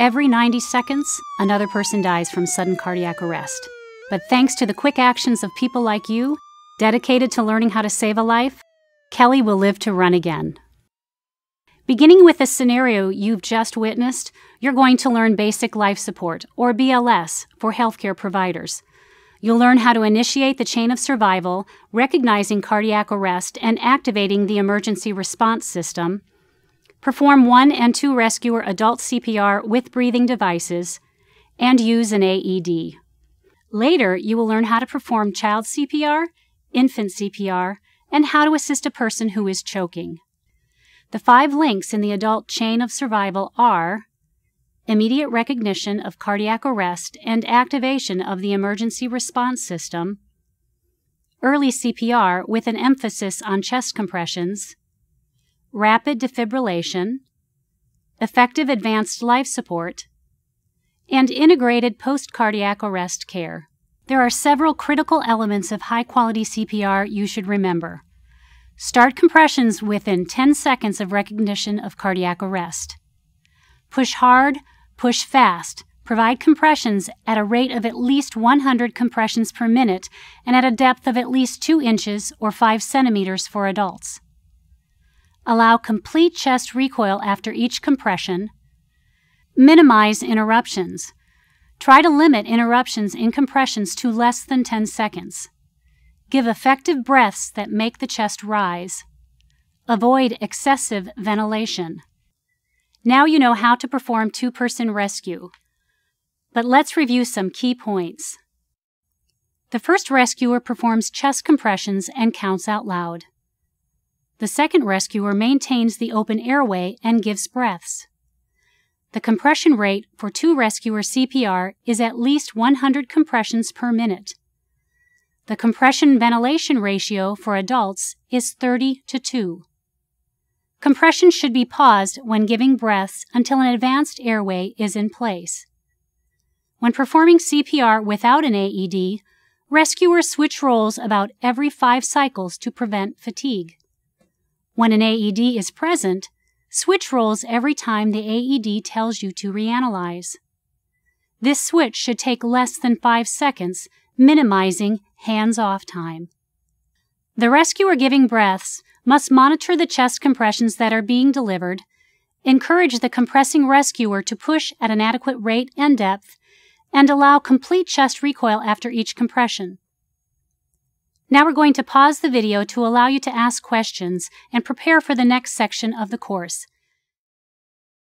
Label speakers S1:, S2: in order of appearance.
S1: Every 90 seconds, another person dies from sudden cardiac arrest. But thanks to the quick actions of people like you, dedicated to learning how to save a life, Kelly will live to run again. Beginning with the scenario you've just witnessed, you're going to learn basic life support, or BLS, for healthcare providers. You'll learn how to initiate the chain of survival, recognizing cardiac arrest and activating the emergency response system, perform 1 and 2 rescuer adult CPR with breathing devices, and use an AED. Later, you will learn how to perform child CPR, infant CPR, and how to assist a person who is choking. The 5 links in the adult chain of survival are immediate recognition of cardiac arrest and activation of the emergency response system, early CPR with an emphasis on chest compressions, rapid defibrillation, effective advanced life support, and integrated post-cardiac arrest care. There are several critical elements of high-quality CPR you should remember. Start compressions within 10 seconds of recognition of cardiac arrest. Push hard, push fast. Provide compressions at a rate of at least 100 compressions per minute and at a depth of at least 2 inches or 5 centimeters for adults. Allow complete chest recoil after each compression. Minimize interruptions. Try to limit interruptions in compressions to less than 10 seconds. Give effective breaths that make the chest rise. Avoid excessive ventilation. Now you know how to perform 2-person rescue. But let's review some key points. The first rescuer performs chest compressions and counts out loud. The second rescuer maintains the open airway and gives breaths. The compression rate for 2 rescuer CPR is at least 100 compressions per minute. The compression-ventilation ratio for adults is 30:2. Compression should be paused when giving breaths until an advanced airway is in place. When performing CPR without an AED, rescuers switch roles about every 5 cycles to prevent fatigue. When an AED is present, switch roles every time the AED tells you to reanalyze. This switch should take less than 5 seconds, minimizing hands-off time. The rescuer giving breaths must monitor the chest compressions that are being delivered, encourage the compressing rescuer to push at an adequate rate and depth, and allow complete chest recoil after each compression. Now we're going to pause the video to allow you to ask questions and prepare for the next section of the course.